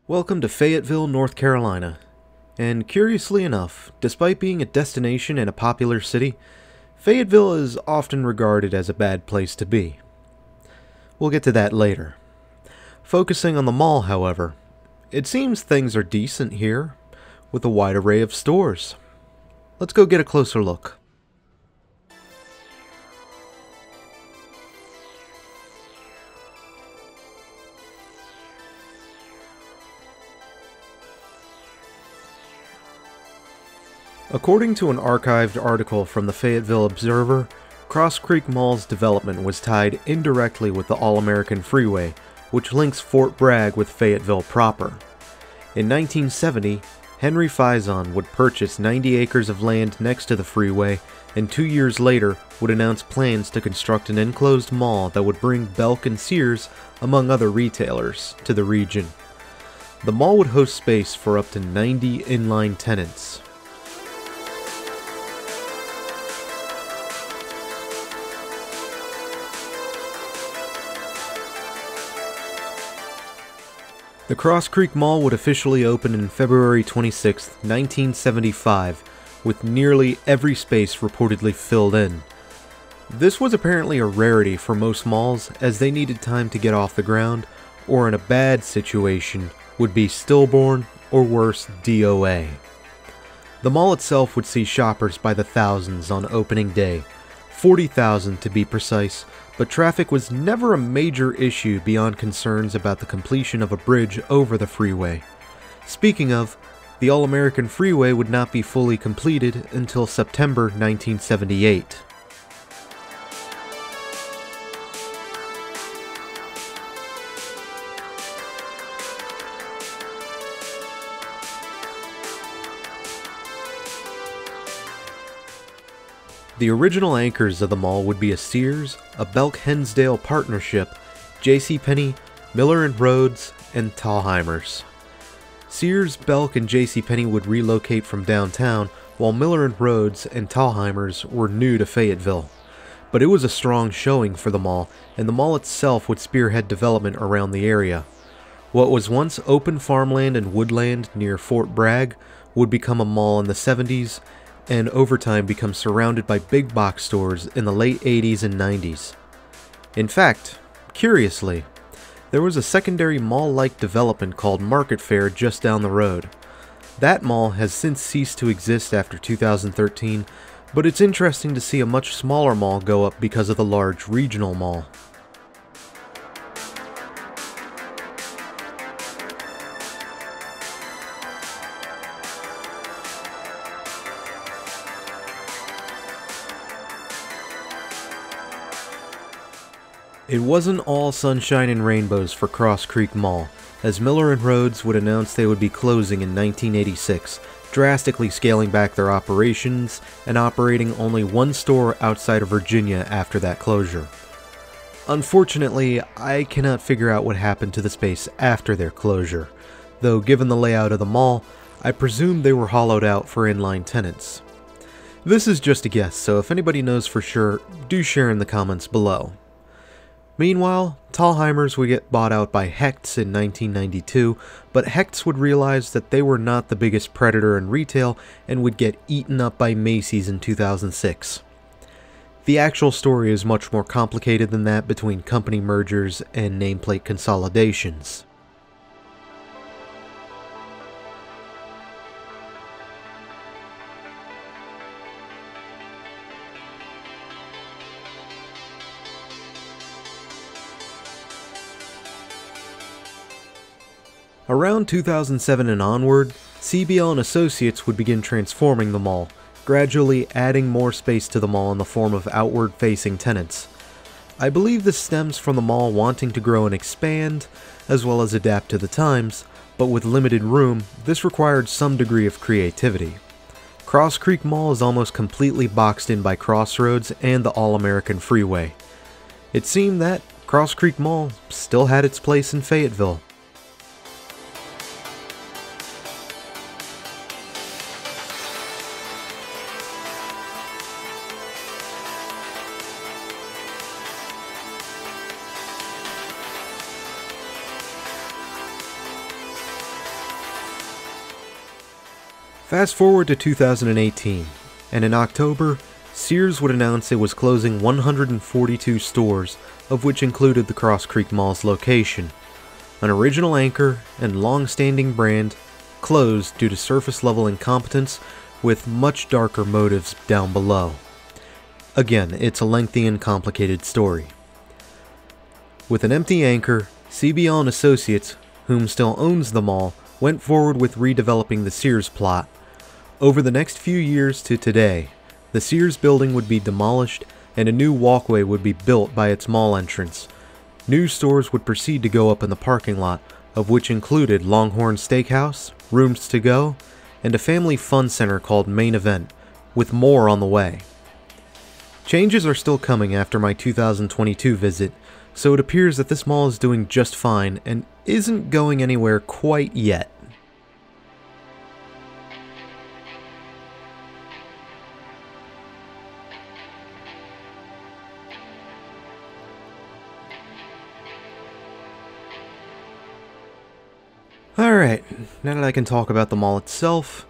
Welcome to Fayetteville, North Carolina. And curiously enough, despite being a destination and a popular city, Fayetteville is often regarded as a bad place to be. We'll get to that later. Focusing on the mall, however, it seems things are decent here, with a wide array of stores. Let's go get a closer look. According to an archived article from the Fayetteville Observer, Cross Creek Mall's development was tied indirectly with the All-American Freeway, which links Fort Bragg with Fayetteville proper. In 1970, Henry Faison would purchase 90 acres of land next to the freeway, and 2 years later would announce plans to construct an enclosed mall that would bring Belk and Sears, among other retailers, to the region. The mall would host space for up to 90 inline tenants. The Cross Creek Mall would officially open in February 26, 1975, with nearly every space reportedly filled in. This was apparently a rarity for most malls, as they needed time to get off the ground, or in a bad situation, would be stillborn, or worse, DOA. The mall itself would see shoppers by the thousands on opening day, 40,000 to be precise, but traffic was never a major issue beyond concerns about the completion of a bridge over the freeway. Speaking of, the All-American Freeway would not be fully completed until September 1978. The original anchors of the mall would be a Sears, a Belk-Hensdale partnership, JCPenney, Miller & Rhodes, and Thalheimer's. Sears, Belk, and JCPenney would relocate from downtown, while Miller & Rhodes and Thalheimer's were new to Fayetteville. But it was a strong showing for the mall, and the mall itself would spearhead development around the area. What was once open farmland and woodland near Fort Bragg would become a mall in the 70s, and over time become surrounded by big box stores in the late 80s and 90s. In fact, curiously, there was a secondary mall-like development called Market Fair just down the road. That mall has since ceased to exist after 2013, but it's interesting to see a much smaller mall go up because of the large regional mall. It wasn't all sunshine and rainbows for Cross Creek Mall, as Miller & Rhodes would announce they would be closing in 1986, drastically scaling back their operations and operating only one store outside of Virginia after that closure. Unfortunately, I cannot figure out what happened to the space after their closure, though given the layout of the mall, I presume they were hollowed out for inline tenants. This is just a guess, so if anybody knows for sure, do share in the comments below. Meanwhile, Thalheimer's would get bought out by Hecht's in 1992, but Hecht's would realize that they were not the biggest predator in retail and would get eaten up by Macy's in 2006. The actual story is much more complicated than that between company mergers and nameplate consolidations. Around 2007 and onward, CBL and Associates would begin transforming the mall, gradually adding more space to the mall in the form of outward-facing tenants. I believe this stems from the mall wanting to grow and expand, as well as adapt to the times, but with limited room, this required some degree of creativity. Cross Creek Mall is almost completely boxed in by Crossroads and the All-American Freeway. It seemed that Cross Creek Mall still had its place in Fayetteville. Fast forward to 2018, and in October, Sears would announce it was closing 142 stores, of which included the Cross Creek Mall's location. An original anchor and long-standing brand closed due to surface-level incompetence with much darker motives down below. Again, it's a lengthy and complicated story. With an empty anchor, CBL and Associates, whom still owns the mall, went forward with redeveloping the Sears plot. Over the next few years to today, the Sears building would be demolished and a new walkway would be built by its mall entrance. New stores would proceed to go up in the parking lot, of which included Longhorn Steakhouse, Rooms to Go, and a family fun center called Main Event, with more on the way. Changes are still coming after my 2022 visit, so it appears that this mall is doing just fine and isn't going anywhere quite yet. Alright, now that I can talk about the mall itself,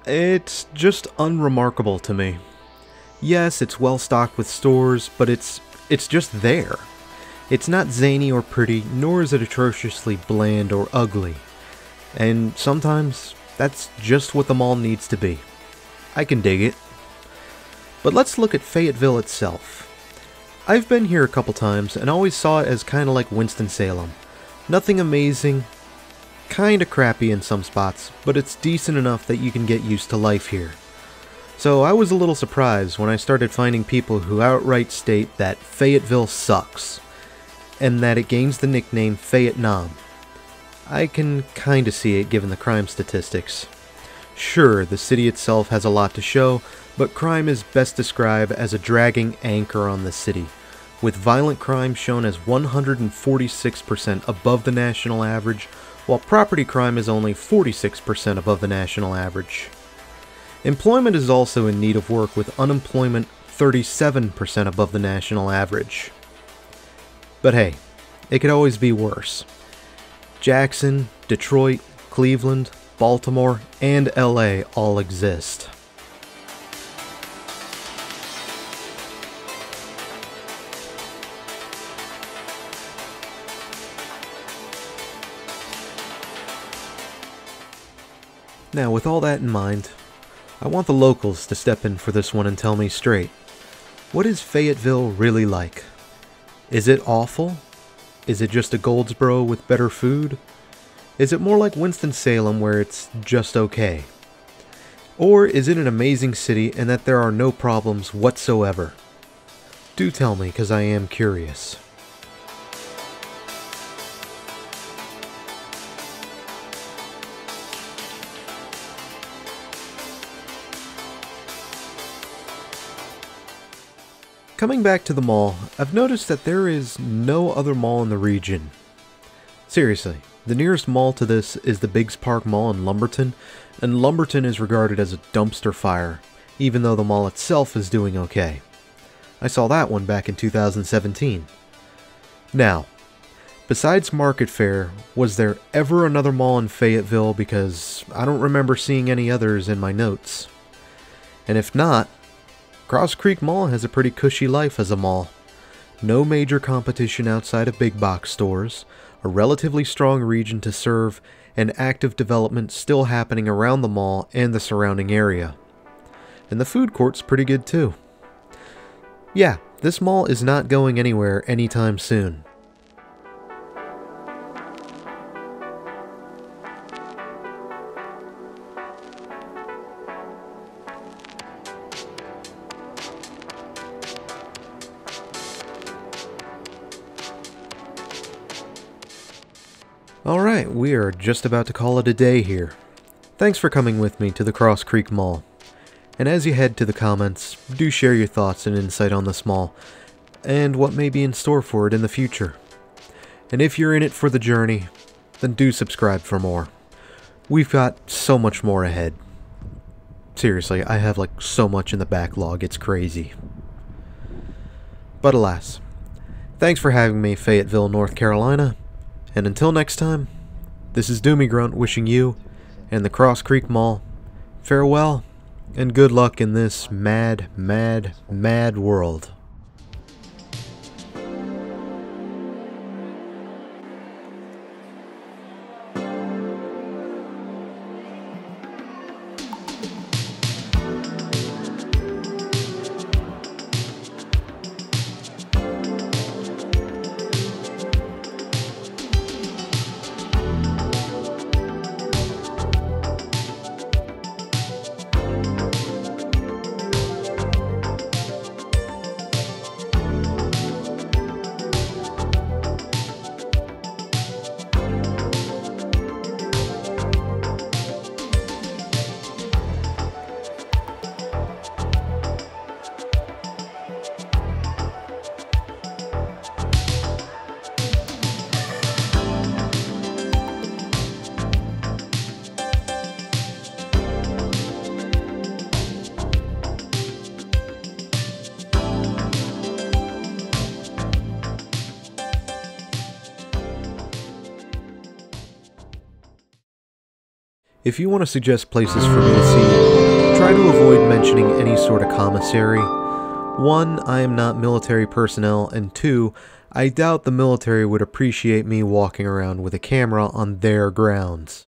it's just unremarkable to me. Yes, it's well stocked with stores, but it's just there. It's not zany or pretty, nor is it atrociously bland or ugly. And sometimes, that's just what the mall needs to be. I can dig it. But let's look at Fayetteville itself. I've been here a couple times and always saw it as kinda like Winston-Salem. Nothing amazing, kinda crappy in some spots, but it's decent enough that you can get used to life here. So I was a little surprised when I started finding people who outright state that Fayetteville sucks, and that it gains the nickname Vietnam. I can kinda see it given the crime statistics. Sure, the city itself has a lot to show, but crime is best described as a dragging anchor on the city, with violent crime shown as 146% above the national average, while property crime is only 46% above the national average. Employment is also in need of work, with unemployment 37% above the national average. But hey, it could always be worse. Jackson, Detroit, Cleveland, Baltimore, and LA all exist. Now, with all that in mind, I want the locals to step in for this one and tell me straight. What is Fayetteville really like? Is it awful? Is it just a Goldsboro with better food? Is it more like Winston-Salem where it's just okay? Or is it an amazing city and that there are no problems whatsoever? Do tell me, because I am curious. Coming back to the mall, I've noticed that there is no other mall in the region. Seriously, the nearest mall to this is the Biggs Park Mall in Lumberton, and Lumberton is regarded as a dumpster fire, even though the mall itself is doing okay. I saw that one back in 2017. Now, besides Market Fair, was there ever another mall in Fayetteville, because I don't remember seeing any others in my notes. And if not, Cross Creek Mall has a pretty cushy life as a mall. No major competition outside of big box stores, a relatively strong region to serve, and active development still happening around the mall and the surrounding area. And the food court's pretty good too. Yeah, this mall is not going anywhere anytime soon. Alright, we are just about to call it a day here. Thanks for coming with me to the Cross Creek Mall. And as you head to the comments, do share your thoughts and insight on this mall, and what may be in store for it in the future. And if you're in it for the journey, then do subscribe for more. We've got so much more ahead. Seriously, I have like so much in the backlog, it's crazy. But alas, thanks for having me, Fayetteville, North Carolina. And until next time, this is Doomie Grunt wishing you and the Cross Creek Mall Farewell, and good luck in this mad, mad, mad world. If you want to suggest places for me to see, try to avoid mentioning any sort of commissary. 1, I am not military personnel, and 2, I doubt the military would appreciate me walking around with a camera on their grounds.